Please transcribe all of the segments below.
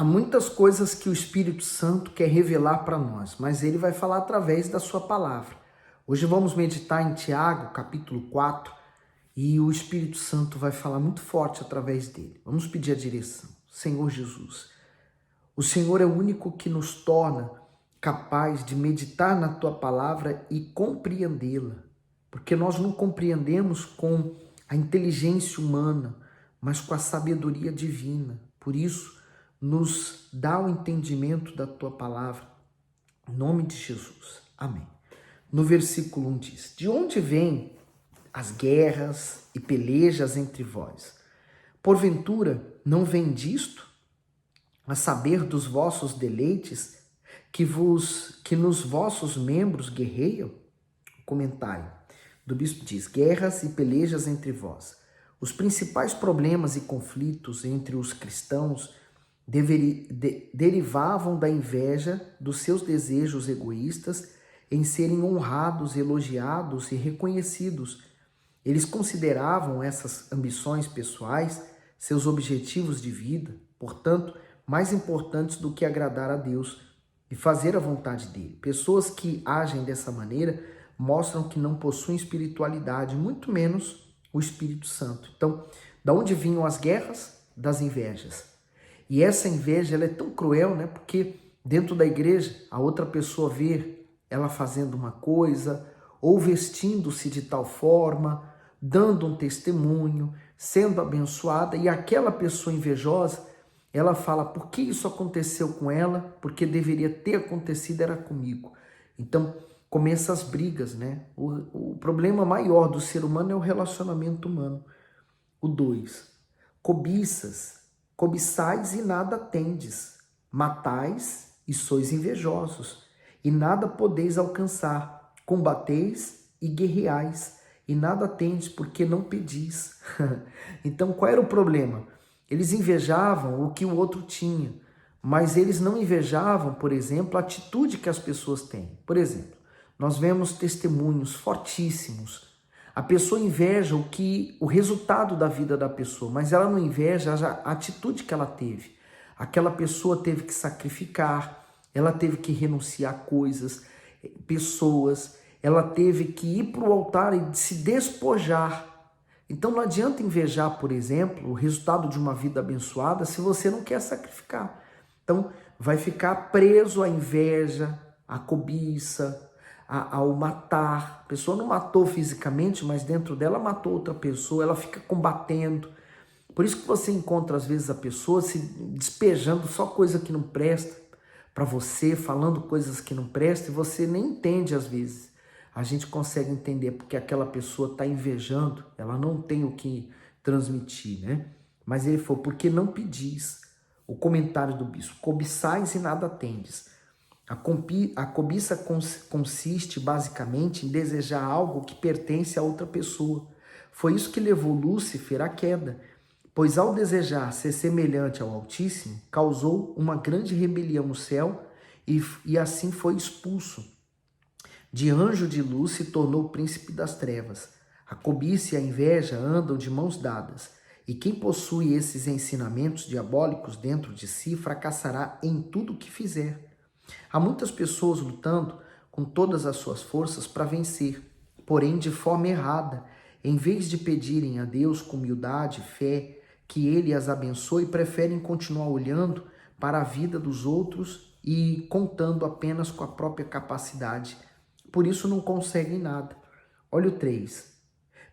Há muitas coisas que o Espírito Santo quer revelar para nós, mas ele vai falar através da sua palavra. Hoje vamos meditar em Tiago, capítulo 4, e o Espírito Santo vai falar muito forte através dele. Vamos pedir a direção. Senhor Jesus, o Senhor é o único que nos torna capaz de meditar na tua palavra e compreendê-la, porque nós não compreendemos com a inteligência humana, mas com a sabedoria divina. Por isso, nos dá o entendimento da tua palavra. Em nome de Jesus. Amém. No versículo 1 diz: de onde vêm as guerras e pelejas entre vós? Porventura não vem disto, a saber dos vossos deleites, que nos vossos membros guerreiam? Comentário do bispo diz: guerras e pelejas entre vós. Os principais problemas e conflitos entre os cristãos derivavam da inveja dos seus desejos egoístas em serem honrados, elogiados e reconhecidos. Eles consideravam essas ambições pessoais seus objetivos de vida, portanto, mais importantes do que agradar a Deus e fazer a vontade dele. Pessoas que agem dessa maneira mostram que não possuem espiritualidade, muito menos o Espírito Santo. Então, da onde vinham as guerras? Das invejas. E essa inveja ela é tão cruel, né? Porque dentro da igreja, a outra pessoa vê ela fazendo uma coisa, ou vestindo-se de tal forma, dando um testemunho, sendo abençoada, e aquela pessoa invejosa, ela fala: por que isso aconteceu com ela? Porque deveria ter acontecido era comigo. Então, começam as brigas, né? O problema maior do ser humano é o relacionamento humano. O 2, cobiçais e nada tendes, matais e sois invejosos, e nada podeis alcançar, combateis e guerreais, e nada tendes porque não pedis. Então, qual era o problema? Eles invejavam o que o outro tinha, mas eles não invejavam, por exemplo, a atitude que as pessoas têm. Por exemplo, nós vemos testemunhos fortíssimos. A pessoa inveja o resultado da vida da pessoa, mas ela não inveja a atitude que ela teve. Aquela pessoa teve que sacrificar, ela teve que renunciar a coisas, pessoas, ela teve que ir para o altar e se despojar. Então não adianta invejar, por exemplo, o resultado de uma vida abençoada se você não quer sacrificar. Então vai ficar preso à inveja, à cobiça, ao matar. A pessoa não matou fisicamente, mas dentro dela matou outra pessoa, ela fica combatendo. Por isso que você encontra às vezes a pessoa se despejando só coisa que não presta para você, falando coisas que não prestam, e você nem entende às vezes. A gente consegue entender porque aquela pessoa está invejando, ela não tem o que transmitir, né? Mas ele falou: porque não pedis? O comentário do bispo: cobiçais e nada tendes. A cobiça consiste basicamente em desejar algo que pertence a outra pessoa. Foi isso que levou Lúcifer à queda, pois ao desejar ser semelhante ao Altíssimo, causou uma grande rebelião no céu e assim foi expulso. De anjo de luz se tornou príncipe das trevas. A cobiça e a inveja andam de mãos dadas, e quem possui esses ensinamentos diabólicos dentro de si fracassará em tudo o que fizer. Há muitas pessoas lutando com todas as suas forças para vencer, porém de forma errada. Em vez de pedirem a Deus com humildade e fé que Ele as abençoe, preferem continuar olhando para a vida dos outros e contando apenas com a própria capacidade. Por isso não conseguem nada. Olha o 3.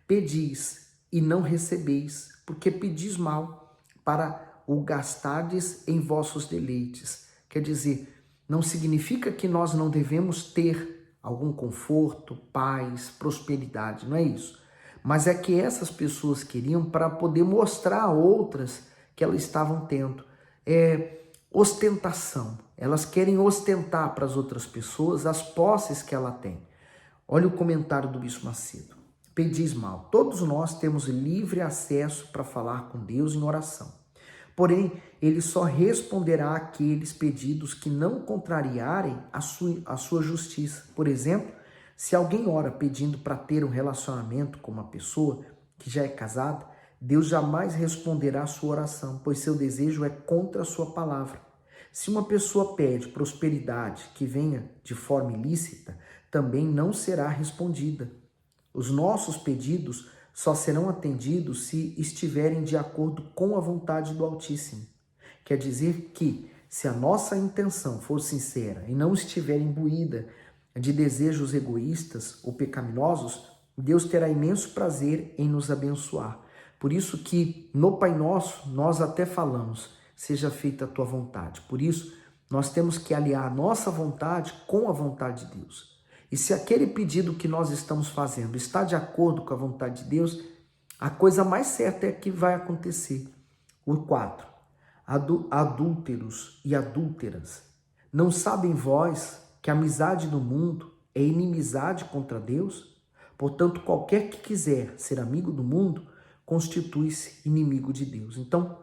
Pedis e não recebeis, porque pedis mal, para o gastardes em vossos deleites. Quer dizer, não significa que nós não devemos ter algum conforto, paz, prosperidade, não é isso. Mas é que essas pessoas queriam para poder mostrar a outras que elas estavam tendo. Ostentação. Elas querem ostentar para as outras pessoas as posses que ela tem. Olha o comentário do bispo Macedo. Pedis mal. Todos nós temos livre acesso para falar com Deus em oração. Porém, ele só responderá àqueles pedidos que não contrariarem a sua justiça. Por exemplo, se alguém ora pedindo para ter um relacionamento com uma pessoa que já é casada, Deus jamais responderá a sua oração, pois seu desejo é contra a sua palavra. Se uma pessoa pede prosperidade que venha de forma ilícita, também não será respondida. Os nossos pedidos só serão atendidos se estiverem de acordo com a vontade do Altíssimo. Quer dizer que, se a nossa intenção for sincera e não estiver imbuída de desejos egoístas ou pecaminosos, Deus terá imenso prazer em nos abençoar. Por isso que no Pai Nosso nós até falamos, seja feita a tua vontade. Por isso nós temos que aliar a nossa vontade com a vontade de Deus. E se aquele pedido que nós estamos fazendo está de acordo com a vontade de Deus, a coisa mais certa é que vai acontecer. O 4. Adúlteros e adúlteras, não sabem vós que a amizade do mundo é inimizade contra Deus? Portanto, qualquer que quiser ser amigo do mundo, constitui-se inimigo de Deus. Então,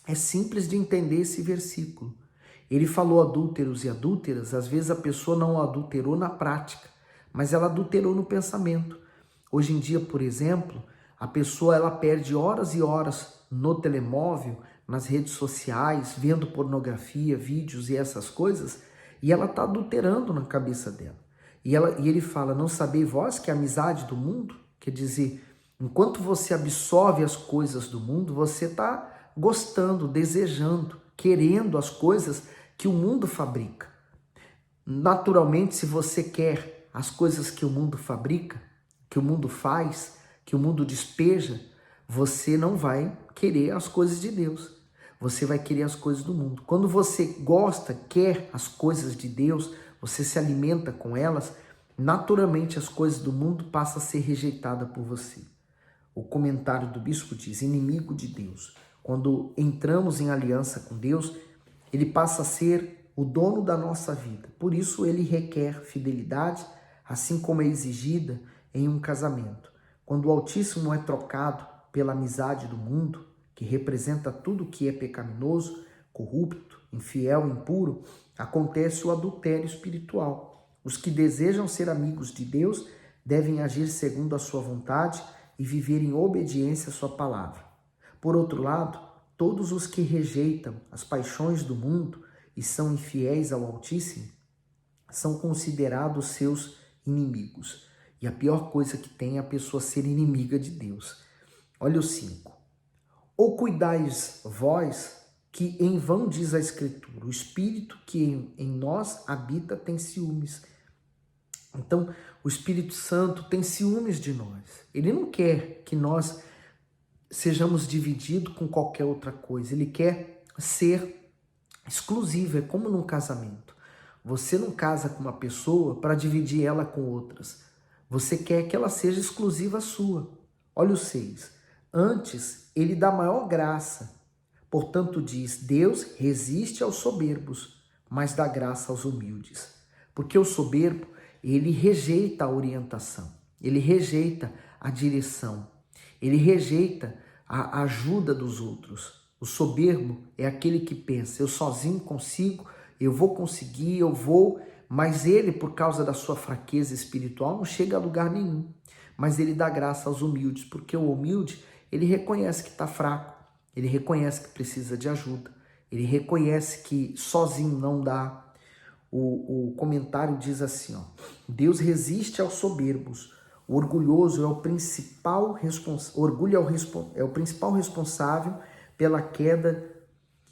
é simples de entender esse versículo. Ele falou adúlteros e adúlteras, às vezes a pessoa não adulterou na prática, mas ela adulterou no pensamento. Hoje em dia, por exemplo, a pessoa ela perde horas e horas no telemóvel, nas redes sociais, vendo pornografia, vídeos e essas coisas, e ela está adulterando na cabeça dela. E ele fala, não sabei vós que a amizade do mundo, quer dizer, enquanto você absorve as coisas do mundo, você está gostando, desejando, querendo as coisas que o mundo fabrica. Naturalmente, se você quer as coisas que o mundo fabrica, que o mundo faz, que o mundo despeja, você não vai querer as coisas de Deus. Você vai querer as coisas do mundo. Quando você gosta, quer as coisas de Deus, você se alimenta com elas, naturalmente as coisas do mundo passam a ser rejeitadas por você. O comentário do bispo diz, inimigo de Deus. Quando entramos em aliança com Deus, ele passa a ser o dono da nossa vida. Por isso ele requer fidelidade, assim como é exigida em um casamento. Quando o Altíssimo é trocado pela amizade do mundo, que representa tudo que é pecaminoso, corrupto, infiel, impuro, acontece o adultério espiritual. Os que desejam ser amigos de Deus devem agir segundo a sua vontade e viver em obediência à sua palavra. Por outro lado, todos os que rejeitam as paixões do mundo e são infiéis ao Altíssimo são considerados seus inimigos. E a pior coisa que tem é a pessoa ser inimiga de Deus. Olha o 5. Ou cuidais vós, que em vão diz a Escritura, o Espírito que em nós habita tem ciúmes. Então, o Espírito Santo tem ciúmes de nós. Ele não quer que nós sejamos divididos com qualquer outra coisa. Ele quer ser exclusivo, é como num casamento. Você não casa com uma pessoa para dividir ela com outras. Você quer que ela seja exclusiva sua. Olha o 6. Antes, ele dá maior graça. Portanto, diz, Deus resiste aos soberbos, mas dá graça aos humildes. Porque o soberbo, ele rejeita a orientação, ele rejeita a direção, ele rejeita a ajuda dos outros. O soberbo é aquele que pensa, eu sozinho consigo, eu vou conseguir, mas ele, por causa da sua fraqueza espiritual, não chega a lugar nenhum. Mas ele dá graça aos humildes, porque o humilde, ele reconhece que está fraco, ele reconhece que precisa de ajuda, ele reconhece que sozinho não dá. O comentário diz assim, ó, Deus resiste aos soberbos, o orgulhoso é o principal responsável pela queda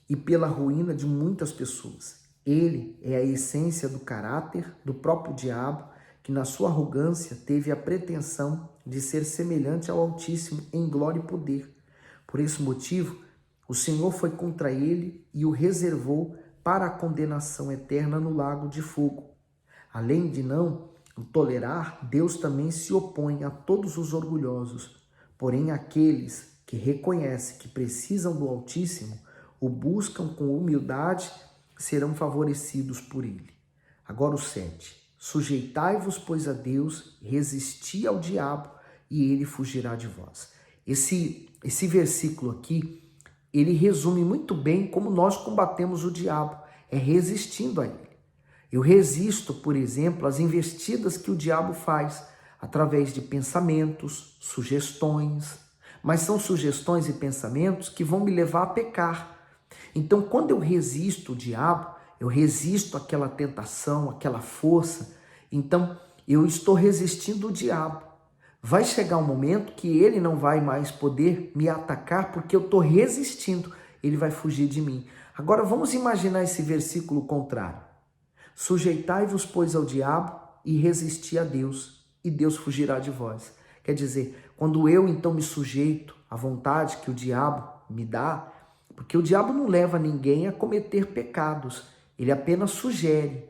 e pela ruína de muitas pessoas. Ele é a essência do caráter do próprio diabo, que na sua arrogância teve a pretensão de ser semelhante ao Altíssimo em glória e poder. Por esse motivo, o Senhor foi contra ele e o reservou para a condenação eterna no lago de fogo. Além de não o tolerar, Deus também se opõe a todos os orgulhosos. Porém, aqueles que reconhecem que precisam do Altíssimo, o buscam com humildade, serão favorecidos por ele. Agora o 7. Sujeitai-vos, pois, a Deus, resisti ao diabo, e ele fugirá de vós. Esse versículo aqui, ele resume muito bem como nós combatemos o diabo, é resistindo a ele. Eu resisto, por exemplo, às investidas que o diabo faz, através de pensamentos, sugestões, mas são sugestões e pensamentos que vão me levar a pecar. Então, quando eu resisto o diabo, eu resisto àquela tentação, àquela força, então eu estou resistindo o diabo. Vai chegar um momento que ele não vai mais poder me atacar porque eu estou resistindo, ele vai fugir de mim. Agora vamos imaginar esse versículo contrário. Sujeitai-vos, pois, ao diabo e resisti a Deus, e Deus fugirá de vós. Quer dizer, quando eu então me sujeito à vontade que o diabo me dá, porque o diabo não leva ninguém a cometer pecados, ele apenas sugere.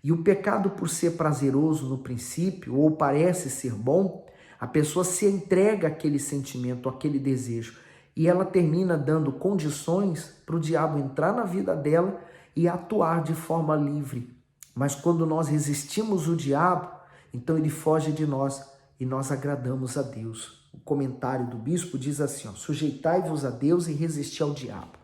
E o pecado, por ser prazeroso no princípio, ou parece ser bom, a pessoa se entrega àquele sentimento, àquele desejo, e ela termina dando condições para o diabo entrar na vida dela e atuar de forma livre. Mas quando nós resistimos o diabo, então ele foge de nós e nós agradamos a Deus. O comentário do bispo diz assim, sujeitai-vos a Deus e resisti ao diabo.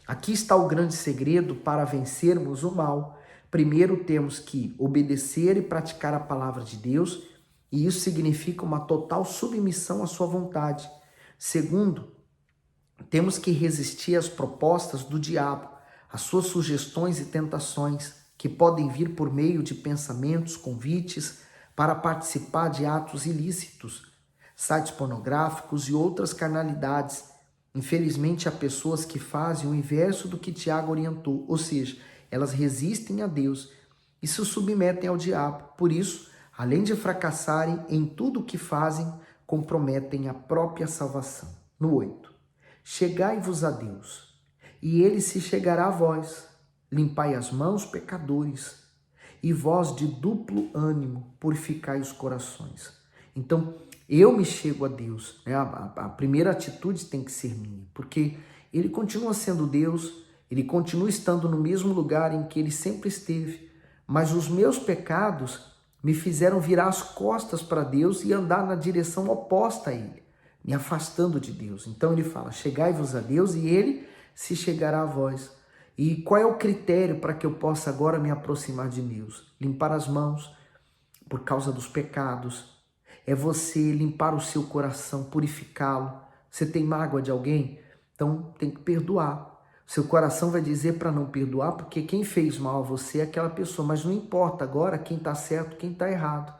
Aqui está o grande segredo para vencermos o mal. Primeiro temos que obedecer e praticar a palavra de Deus, e isso significa uma total submissão à sua vontade. Segundo, temos que resistir às propostas do diabo, às suas sugestões e tentações, que podem vir por meio de pensamentos, convites, para participar de atos ilícitos, sites pornográficos e outras carnalidades. Infelizmente, há pessoas que fazem o inverso do que Tiago orientou, ou seja, elas resistem a Deus e se submetem ao diabo. Por isso, além de fracassarem em tudo o que fazem, comprometem a própria salvação. No 8. Chegai-vos a Deus, e ele se chegará a vós. Limpai as mãos, pecadores, e vós de duplo ânimo purificai os corações. Então, eu me chego a Deus, né? A primeira atitude tem que ser minha, porque ele continua sendo Deus, ele continua estando no mesmo lugar em que ele sempre esteve, mas os meus pecados me fizeram virar as costas para Deus e andar na direção oposta a ele, me afastando de Deus. Então ele fala, chegai-vos a Deus e ele se chegará a vós. E qual é o critério para que eu possa agora me aproximar de Deus? Limpar as mãos por causa dos pecados. É você limpar o seu coração, purificá-lo. Você tem mágoa de alguém? Então tem que perdoar. Seu coração vai dizer para não perdoar, porque quem fez mal a você é aquela pessoa. Mas não importa agora quem está certo, quem está errado.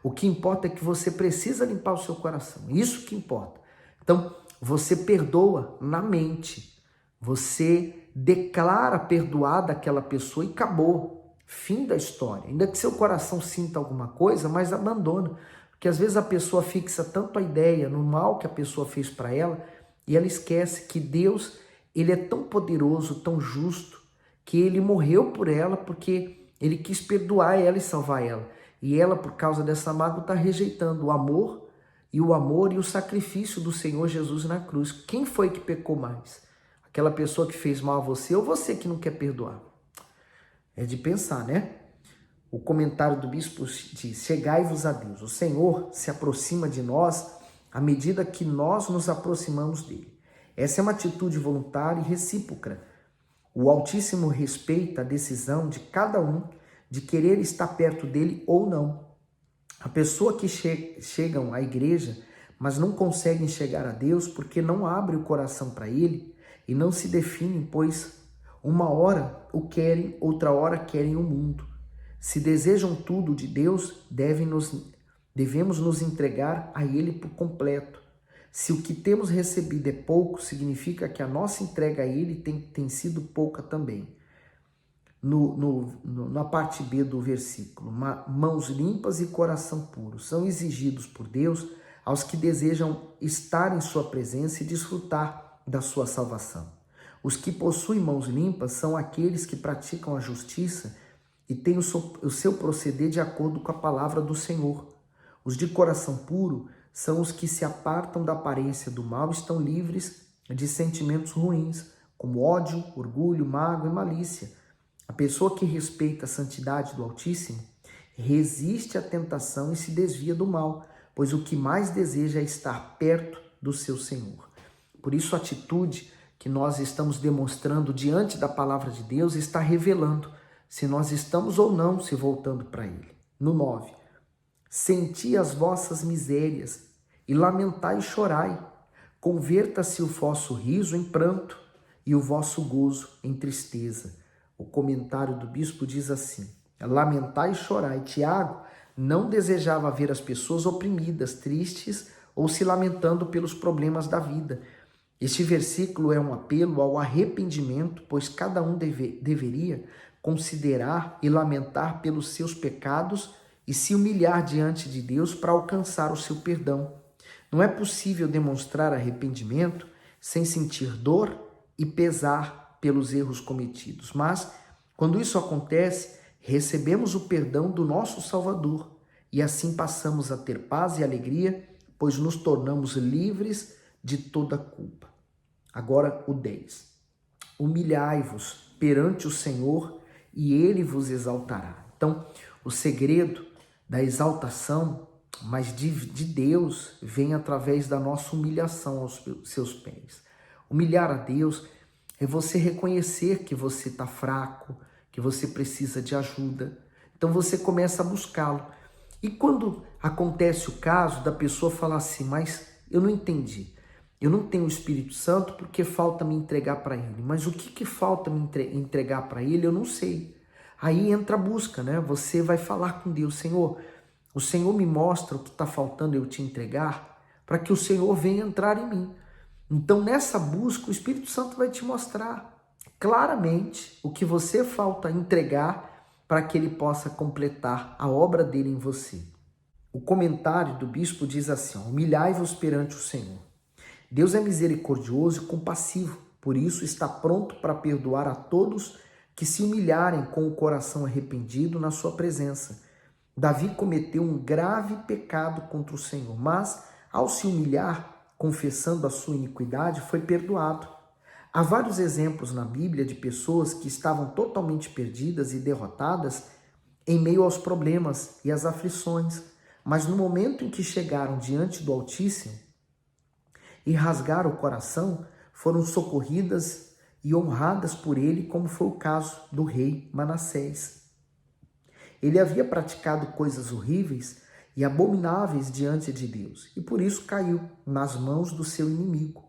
O que importa é que você precisa limpar o seu coração. Isso que importa. Então, você perdoa na mente. Você declara perdoada aquela pessoa e acabou. Fim da história. Ainda que seu coração sinta alguma coisa, mas abandona. Porque às vezes a pessoa fixa tanto a ideia no mal que a pessoa fez para ela e ela esquece que Deus, ele é tão poderoso, tão justo, que ele morreu por ela porque ele quis perdoar ela e salvar ela. E ela, por causa dessa mágoa, está rejeitando o amor e o sacrifício do Senhor Jesus na cruz. Quem foi que pecou mais? Aquela pessoa que fez mal a você ou você que não quer perdoar? É de pensar, né? O comentário do bispo diz, chegai-vos a Deus. O Senhor se aproxima de nós à medida que nós nos aproximamos dele. Essa é uma atitude voluntária e recíproca. O Altíssimo respeita a decisão de cada um de querer estar perto dele ou não. A pessoa que chegam à igreja, mas não conseguem chegar a Deus porque não abre o coração para ele e não se definem, pois uma hora o querem, outra hora querem o mundo. Se desejam tudo de Deus, devemos nos entregar a ele por completo. Se o que temos recebido é pouco, significa que a nossa entrega a ele tem sido pouca também. Na parte B do versículo, mãos limpas e coração puro são exigidos por Deus aos que desejam estar em sua presença e desfrutar da sua salvação. Os que possuem mãos limpas são aqueles que praticam a justiça e têm o seu proceder de acordo com a palavra do Senhor. Os de coração puro são os que se apartam da aparência do mal e estão livres de sentimentos ruins, como ódio, orgulho, mágoa e malícia. A pessoa que respeita a santidade do Altíssimo resiste à tentação e se desvia do mal, pois o que mais deseja é estar perto do seu Senhor. Por isso, a atitude que nós estamos demonstrando diante da palavra de Deus está revelando se nós estamos ou não se voltando para Ele. No 9, senti as vossas misérias e lamentai e chorai. Converta-se o vosso riso em pranto e o vosso gozo em tristeza. O comentário do bispo diz assim: lamentai e chorai. Tiago não desejava ver as pessoas oprimidas, tristes ou se lamentando pelos problemas da vida. Este versículo é um apelo ao arrependimento, pois cada um deveria considerar e lamentar pelos seus pecados e se humilhar diante de Deus para alcançar o seu perdão. Não é possível demonstrar arrependimento sem sentir dor e pesar pelos erros cometidos, mas quando isso acontece, recebemos o perdão do nosso Salvador e assim passamos a ter paz e alegria, pois nos tornamos livres de toda culpa. Agora o 10. Humilhai-vos perante o Senhor e Ele vos exaltará. Então, o segredo da exaltação, mas de Deus, vem através da nossa humilhação aos seus pés. Humilhar a Deus é você reconhecer que você está fraco, que você precisa de ajuda. Então você começa a buscá-lo. E quando acontece o caso da pessoa falar assim, mas eu não entendi. Eu não tenho o Espírito Santo porque falta me entregar para Ele. Mas o que falta me entregar para Ele, eu não sei. Aí entra a busca, né? Você vai falar com Deus, Senhor, o Senhor me mostra o que está faltando eu te entregar para que o Senhor venha entrar em mim. Então, nessa busca, o Espírito Santo vai te mostrar claramente o que você falta entregar para que ele possa completar a obra dele em você. O comentário do bispo diz assim: humilhai-vos perante o Senhor. Deus é misericordioso e compassivo, por isso está pronto para perdoar a todos que se humilharem com o coração arrependido na sua presença. Davi cometeu um grave pecado contra o Senhor, mas ao se humilhar, confessando a sua iniquidade, foi perdoado. Há vários exemplos na Bíblia de pessoas que estavam totalmente perdidas e derrotadas em meio aos problemas e às aflições, mas no momento em que chegaram diante do Altíssimo e rasgaram o coração, foram socorridas e honradas por ele, como foi o caso do rei Manassés. Ele havia praticado coisas horríveis e abomináveis diante de Deus, e por isso caiu nas mãos do seu inimigo.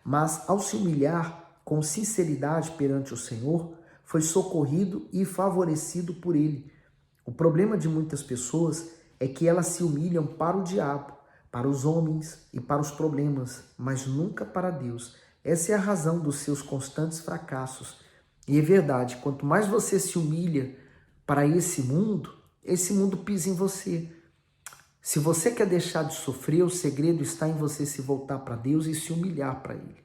Mas ao se humilhar com sinceridade perante o Senhor, foi socorrido e favorecido por ele. O problema de muitas pessoas é que elas se humilham para o diabo, para os homens e para os problemas, mas nunca para Deus. Essa é a razão dos seus constantes fracassos. E é verdade, quanto mais você se humilha para esse mundo pisa em você. Se você quer deixar de sofrer, o segredo está em você se voltar para Deus e se humilhar para Ele.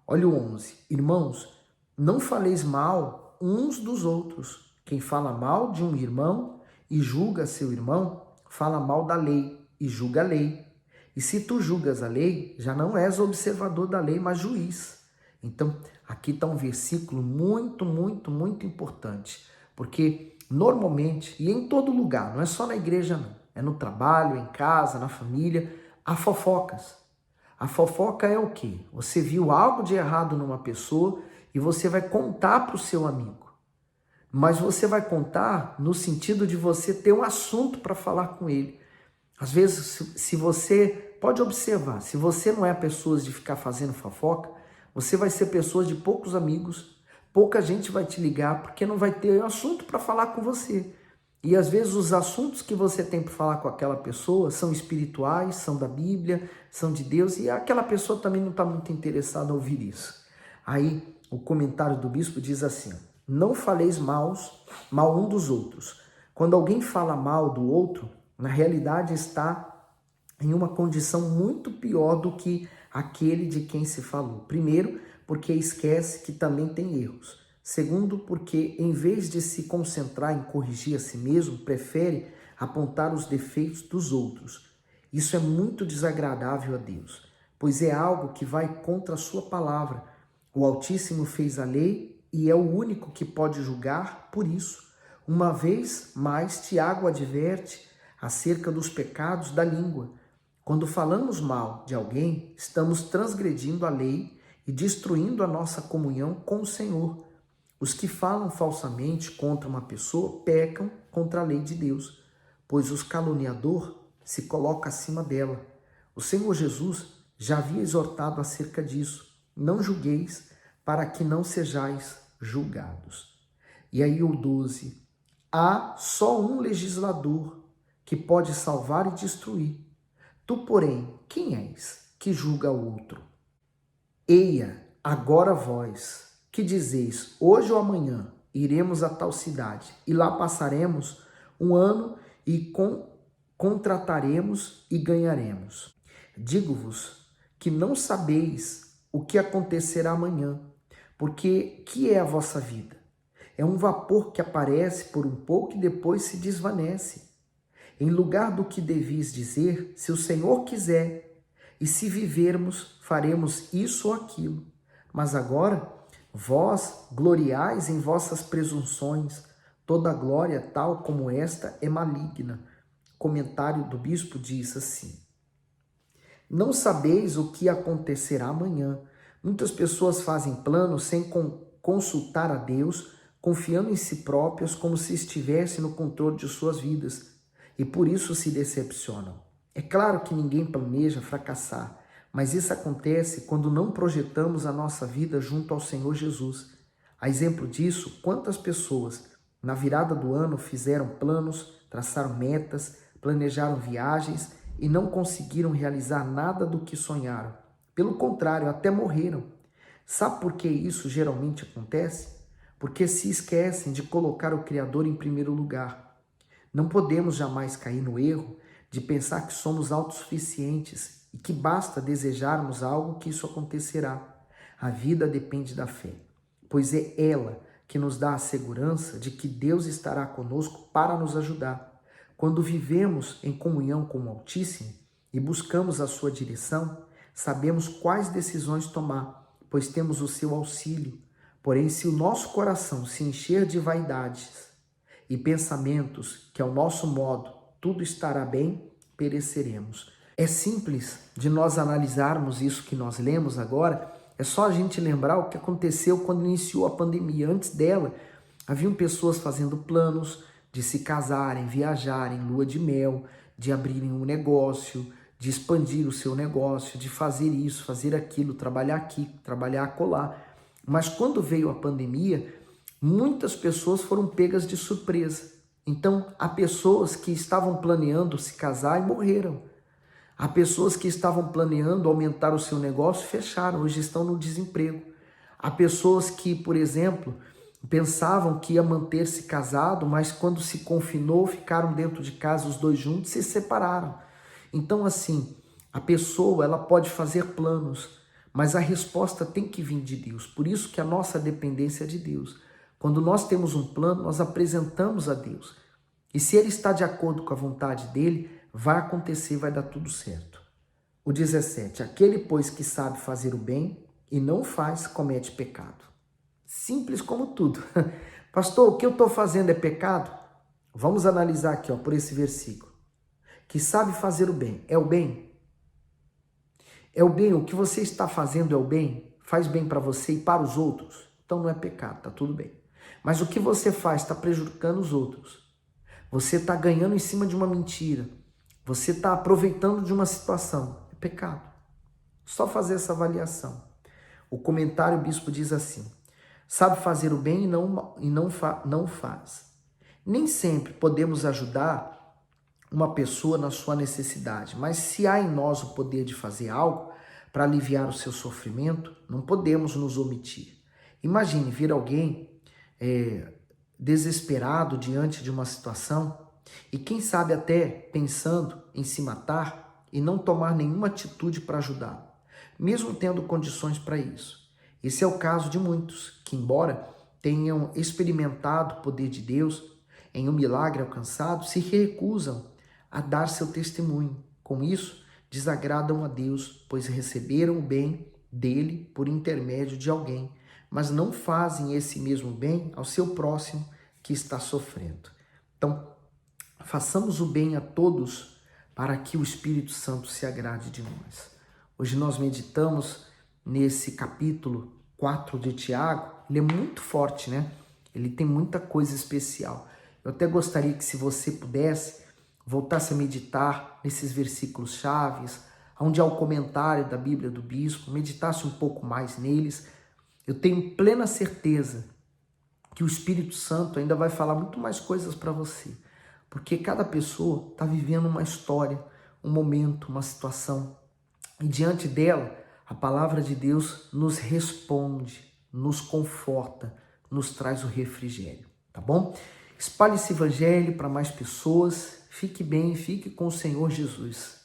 Olha o 11. Irmãos, não faleis mal uns dos outros. Quem fala mal de um irmão e julga seu irmão, fala mal da lei e julga a lei. E se tu julgas a lei, já não és observador da lei, mas juiz. Então, aqui está um versículo muito, muito, muito importante. Porque normalmente, e em todo lugar, não é só na igreja não, é no trabalho, em casa, na família, há fofocas. A fofoca é o quê? Você viu algo de errado numa pessoa e você vai contar para o seu amigo. Mas você vai contar no sentido de você ter um assunto para falar com ele. Às vezes, se você pode observar, se você não é pessoa de ficar fazendo fofoca, você vai ser pessoa de poucos amigos, pouca gente vai te ligar porque não vai ter assunto para falar com você. E às vezes os assuntos que você tem para falar com aquela pessoa são espirituais, são da Bíblia, são de Deus, e aquela pessoa também não está muito interessada a ouvir isso. Aí o comentário do bispo diz assim: não faleis mal um dos outros. Quando alguém fala mal do outro, na realidade está em uma condição muito pior do que aquele de quem se falou. Primeiro, porque esquece que também tem erros. Segundo, porque em vez de se concentrar em corrigir a si mesmo, prefere apontar os defeitos dos outros. Isso é muito desagradável a Deus, pois é algo que vai contra a sua palavra. O Altíssimo fez a lei e é o único que pode julgar por isso. Uma vez mais, Tiago adverte acerca dos pecados da língua. Quando falamos mal de alguém, estamos transgredindo a lei e destruindo a nossa comunhão com o Senhor. Os que falam falsamente contra uma pessoa pecam contra a lei de Deus, pois o caluniador se coloca acima dela. O Senhor Jesus já havia exortado acerca disso. Não julgueis para que não sejais julgados. E aí o 12, há só um legislador que pode salvar e destruir. Tu, porém, quem és que julga o outro? Eia, agora vós, que dizeis, hoje ou amanhã iremos a tal cidade, e lá passaremos um ano e contrataremos e ganharemos. Digo-vos que não sabeis o que acontecerá amanhã, porque que é a vossa vida? É um vapor que aparece por um pouco e depois se desvanece. Em lugar do que devis dizer, se o Senhor quiser, e se vivermos, faremos isso ou aquilo. Mas agora, vós gloriais em vossas presunções, toda glória tal como esta é maligna. Comentário do bispo diz assim: não sabeis o que acontecerá amanhã. Muitas pessoas fazem planos sem consultar a Deus, confiando em si próprias como se estivessem no controle de suas vidas, e por isso se decepcionam. É claro que ninguém planeja fracassar, mas isso acontece quando não projetamos a nossa vida junto ao Senhor Jesus. A exemplo disso, quantas pessoas na virada do ano fizeram planos, traçaram metas, planejaram viagens e não conseguiram realizar nada do que sonharam. Pelo contrário, até morreram. Sabe por que isso geralmente acontece? Porque se esquecem de colocar o Criador em primeiro lugar. Não podemos jamais cair no erro de pensar que somos autossuficientes e que basta desejarmos algo que isso acontecerá. A vida depende da fé, pois é ela que nos dá a segurança de que Deus estará conosco para nos ajudar. Quando vivemos em comunhão com o Altíssimo e buscamos a sua direção, sabemos quais decisões tomar, pois temos o seu auxílio. Porém, se o nosso coração se encher de vaidades e pensamentos que, ao nosso modo, tudo estará bem, pereceremos. É simples de nós analisarmos isso que nós lemos agora. É só a gente lembrar o que aconteceu quando iniciou a pandemia. Antes dela, haviam pessoas fazendo planos de se casarem, viajarem, lua de mel, de abrirem um negócio, de expandir o seu negócio, de fazer isso, fazer aquilo, trabalhar aqui, trabalhar acolá. Mas quando veio a pandemia, muitas pessoas foram pegas de surpresa. Então, há pessoas que estavam planeando se casar e morreram. Há pessoas que estavam planeando aumentar o seu negócio e fecharam, hoje estão no desemprego. Há pessoas que, por exemplo, pensavam que ia manter-se casado, mas quando se confinou, ficaram dentro de casa os dois juntos e se separaram. Então, assim, a pessoa ela pode fazer planos, mas a resposta tem que vir de Deus. Por isso que a nossa dependência é de Deus. Quando nós temos um plano, nós apresentamos a Deus. E se Ele está de acordo com a vontade dEle, vai acontecer, vai dar tudo certo. O 17, aquele, pois, que sabe fazer o bem e não faz, comete pecado. Simples como tudo. Pastor, o que eu estou fazendo é pecado? Vamos analisar aqui, por esse versículo. Que sabe fazer o bem. É o bem? É o bem, o que você está fazendo é o bem? Faz bem para você e para os outros? Então não é pecado, tá tudo bem. Mas o que você faz está prejudicando os outros. Você está ganhando em cima de uma mentira. Você está aproveitando de uma situação. É pecado. Só fazer essa avaliação. O comentário, o bispo diz assim: sabe fazer o bem e não faz. Nem sempre podemos ajudar uma pessoa na sua necessidade, mas se há em nós o poder de fazer algo para aliviar o seu sofrimento, não podemos nos omitir. Imagine vir alguém desesperado diante de uma situação e quem sabe até pensando em se matar e não tomar nenhuma atitude para ajudá-lo, mesmo tendo condições para isso. Esse é o caso de muitos que, embora tenham experimentado o poder de Deus em um milagre alcançado, se recusam a dar seu testemunho. Com isso, desagradam a Deus, pois receberam o bem dele por intermédio de alguém, mas não fazem esse mesmo bem ao seu próximo que está sofrendo. Então, façamos o bem a todos para que o Espírito Santo se agrade de nós. Hoje nós meditamos nesse capítulo 4 de Tiago. Ele é muito forte, né? Ele tem muita coisa especial. Eu até gostaria que, se você pudesse, voltasse a meditar nesses versículos chaves, onde há o comentário da Bíblia do bispo, meditasse um pouco mais neles, Eu tenho plena certeza que o Espírito Santo ainda vai falar muito mais coisas para você, porque cada pessoa está vivendo uma história, um momento, uma situação, e diante dela, a palavra de Deus nos responde, nos conforta, nos traz o refrigério, tá bom? Espalhe esse evangelho para mais pessoas, fique bem, fique com o Senhor Jesus.